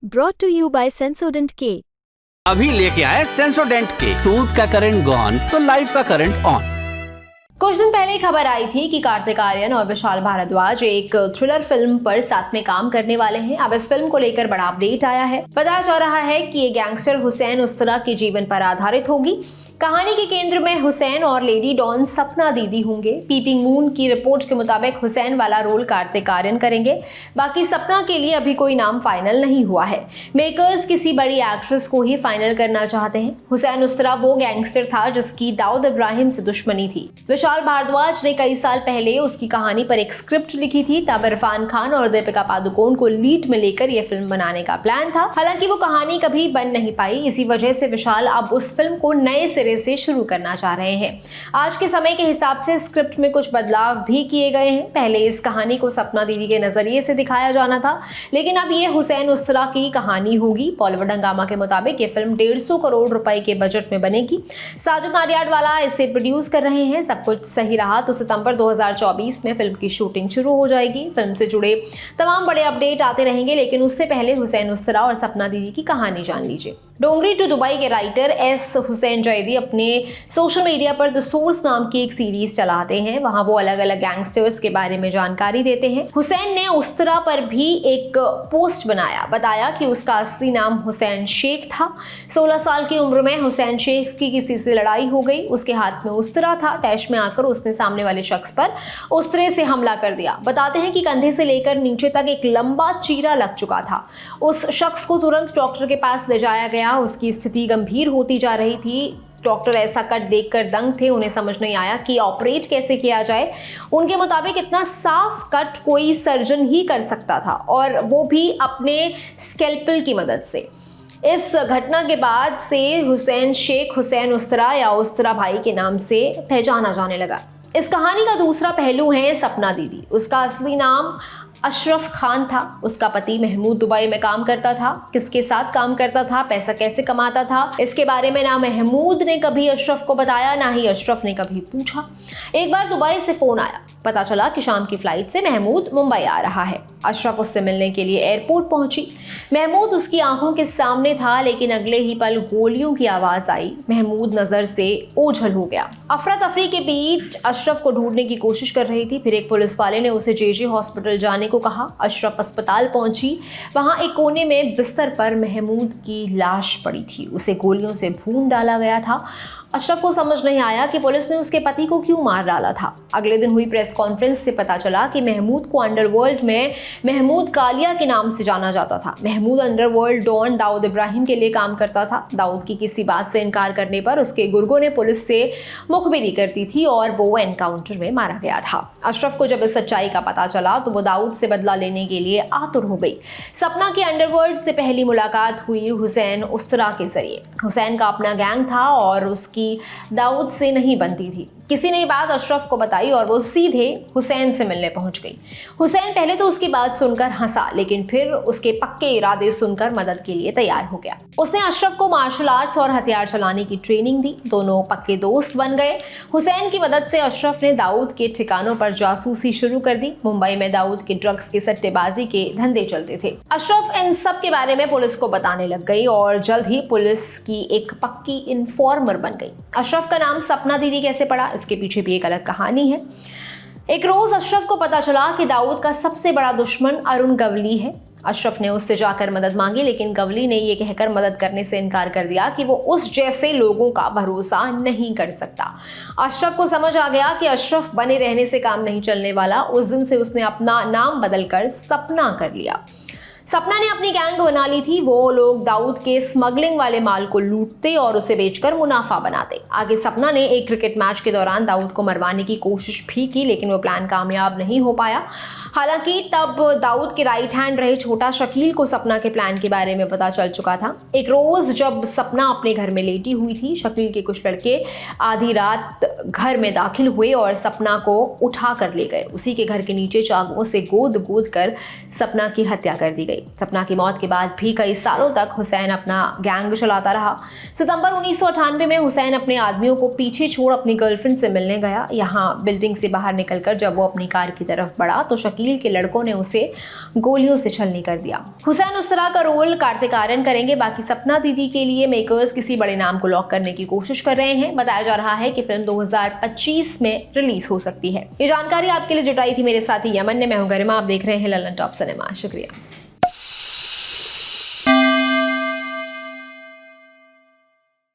brought to you by Sensodyne K। अभी लेके आए सेंसोडेंट के टूथ का करंट गॉन तो लाइफ का करंट ऑन। कुछ दिन पहले खबर आई थी कि कार्तिक आर्यन और विशाल भारद्वाज एक थ्रिलर फिल्म पर साथ में काम करने वाले हैं। अब इस फिल्म को लेकर बड़ा अपडेट आया है। बताया जा रहा है कि ये गैंगस्टर हुसैन उस्तरा के जीवन पर आधारित होगी। कहानी के केंद्र में हुसैन और लेडी डॉन सपना दीदी होंगे। पीपिंग मून की रिपोर्ट के मुताबिक हुसैन वाला रोल कार्तिक आर्यन करेंगे। बाकी सपना के लिए अभी कोई नाम फाइनल नहीं हुआ है। मेकर्स किसी बड़ी एक्ट्रेस को ही फाइनल करना चाहते हैं। हुसैन उस्तरा वो गैंगस्टर था जिसकी दाऊद इब्राहिम से दुश्मनी थी। विशाल भारद्वाज ने कई साल पहले उसकी कहानी पर एक स्क्रिप्ट लिखी थी। तब इरफान खान और दीपिका पादुकोण को लीड में लेकर यह फिल्म बनाने का प्लान था। हालांकि वो कहानी कभी बन नहीं पाई। इसी वजह से विशाल अब उस फिल्म को नए सिरे से शुरू करना चाह रहे हैं। आज के समय के हिसाब से स्क्रिप्ट में कुछ बदलाव भी किए गए हैं। पहले इस कहानी को सपना दीदी के नजरिए से दिखाया जाना था, लेकिन अब ये हुसैन उस्तरा की कहानी होगी। बॉलीवुड हंगामा के मुताबिक ये फिल्म 150 करोड़ रुपए के बजट में बनेगी। साजिद नाडियाडवाला इसे प्रोड्यूस कर रहे हैं। सब कुछ सही रहा तो सितंबर 2024 में फिल्म की शूटिंग शुरू हो जाएगी। फिल्म से जुड़े तमाम बड़े अपडेट आते रहेंगे, लेकिन उससे पहले हुसैन उस्तरा और सपना दीदी की कहानी जान लीजिए। डोंगरी टू दुबई के राइटर एस हुसैन जैदी अपने सोशल मीडिया पर द सोर्स नाम की एक सीरीज चलाते हैं। वहां वो अलग अलग गैंगस्टर्स के बारे में जानकारी देते हैं। हुसैन ने उस्तरा पर भी एक पोस्ट बताया कि उसका असली नाम हुसैन शेख था। 16 साल की उम्र में हुसैन शेख की किसी से लड़ाई हो गई। उसके हाथ में उस्तरा था। तैश में आकर उसने सामने वाले शख्स पर उस्तरे से हमला कर दिया। बताते हैं कि कंधे से लेकर नीचे तक एक लंबा चीरा लग चुका था। उस शख्स को तुरंत डॉक्टर के पास ले जाया गया। उसकी स्थिति गंभीर होती जा रही थी। डॉक्टर ऐसा कट देखकर दंग थे। उन्हें समझ नहीं आया कि ऑपरेट कैसे किया जाए। उनके मुताबिक इतना साफ कट कोई सर्जन ही कर सकता था, और वो भी अपने स्कैल्पेल की मदद से। इस घटना के बाद से हुसैन शेख हुसैन उस्तरा या उस्तरा भाई के नाम से पहचाना जाने लगा। इस कहानी का दूसरा पहलू है सपना दीदी। उसका असली नाम अशरफ खान था। उसका पति महमूद दुबई में काम करता था। किसके साथ काम करता था, पैसा कैसे कमाता था, इसके बारे में ना महमूद ने कभी अशरफ को बताया, ना ही अशरफ ने कभी पूछा। एक बार दुबई से फोन आया। पता चला कि शाम की फ्लाइट से महमूद मुंबई आ रहा है। अशरफ उससे मिलने के लिए एयरपोर्ट पहुंची। महमूद उसकी आंखों के सामने था, लेकिन अगले ही पल गोलियों की आवाज आई। महमूद नजर से ओझल हो गया। अफरा तफरी के बीच अशरफ को ढूंढने की कोशिश कर रही थी। फिर एक पुलिस वाले ने उसे जेजे हॉस्पिटल जाने को कहा। अशरफ अस्पताल पहुंची। वहां एक कोने में बिस्तर पर महमूद की लाश पड़ी थी। उसे गोलियों से भून डाला गया था। अशरफ को समझ नहीं आया कि पुलिस ने उसके पति को क्यों मार डाला था। अगले दिन हुई प्रेस कॉन्फ्रेंस से पता चला कि महमूद को अंडरवर्ल्ड में महमूद कालिया के नाम से जाना जाता था। महमूद अंडरवर्ल्ड डॉन दाऊद इब्राहिम के लिए काम करता था। दाऊद की किसी बात से इनकार करने पर उसके गुर्गों ने पुलिस से मुखबिरी कर दी थी और वो एनकाउंटर में मारा गया था। अशरफ को जब इस सच्चाई का पता चला तो वो दाऊद से बदला लेने के लिए आतुर हो गई। सपना की अंडरवर्ल्ड से पहली मुलाकात हुई हुसैन उस्तरा के जरिए। हुसैन का अपना गैंग था और उसकी दाऊद से नहीं बनती थी। किसी ने बात अशरफ को बताई और वो सीधे हुसैन से मिलने पहुंच गई। हुसैन पहले तो उसकी बात सुनकर हंसा, लेकिन फिर उसके पक्के इरादे सुनकर मदद के लिए तैयार हो गया। उसने अशरफ को मार्शल आर्ट्स और हथियार चलाने की ट्रेनिंग दी। दोनों पक्के दोस्त बन गए। हुसैन की मदद से अशरफ ने दाऊद के ठिकानों पर जासूसी शुरू कर दी। मुंबई में दाऊद के ड्रग्स के सट्टेबाजी के धंधे चलते थे। अशरफ इन सब के बारे में पुलिस को बताने लग गई और जल्द ही पुलिस की एक पक्की इन्फॉर्मर बन गई। अशरफ का नाम सपना दीदी कैसे पड़ा, इसके पीछे भी एक अलग कहानी है। एक रोज अशरफ को पता चला कि दाऊद का सबसे बड़ा दुश्मन अरुण गवली है। अशरफ ने उससे जाकर मदद मांगी, लेकिन गवली ने यह कहकर मदद करने से इनकार कर दिया कि वो उस जैसे लोगों का भरोसा नहीं कर सकता। अशरफ को समझ आ गया कि अशरफ बने रहने से काम नहीं चलने वाला। उस दिन से उसने अपना नाम बदलकर सपना कर लिया। सपना ने अपनी गैंग बना ली थी। वो लोग दाऊद के स्मगलिंग वाले माल को लूटते और उसे बेचकर मुनाफा बनाते। आगे सपना ने एक क्रिकेट मैच के दौरान दाऊद को मरवाने की कोशिश भी की, लेकिन वो प्लान कामयाब नहीं हो पाया। हालांकि तब दाऊद के राइट हैंड रहे छोटा शकील को सपना के प्लान के बारे में पता चल चुका था। एक रोज जब सपना अपने घर में लेटी हुई थी, शकील के कुछ लड़के आधी रात घर में दाखिल हुए और सपना को उठा कर ले गए। उसी के घर के नीचे चाकुओं से गोद गोद कर सपना की हत्या कर दी गई। सपना की मौत के बाद भी कई सालों तक हुसैन अपना गैंग चलाता रहा। सितंबर 1998 में हुसैन अपने आदमियों को पीछे छोड़ अपनी गर्लफ्रेंड से मिलने गया। यहाँ बिल्डिंग से बाहर निकलकर जब वो अपनी कार की तरफ बढ़ा तो शकील के लड़कों ने उसे गोलियों से छलनी कर दिया। हुसैन उस तरह का रोल कार्तिक आर्यन करेंगे। बाकी सपना दीदी के लिए मेकर्स किसी बड़े नाम को लॉक करने की कोशिश कर रहे हैं। बताया जा रहा है कि फिल्म 2025 में रिलीज हो सकती है। ये जानकारी आपके लिए जुटाई थी मेरे साथी यमन ने। मैं हूं गरिमा, आप देख रहे हैं ललन टॉप सिनेमा। शुक्रिया।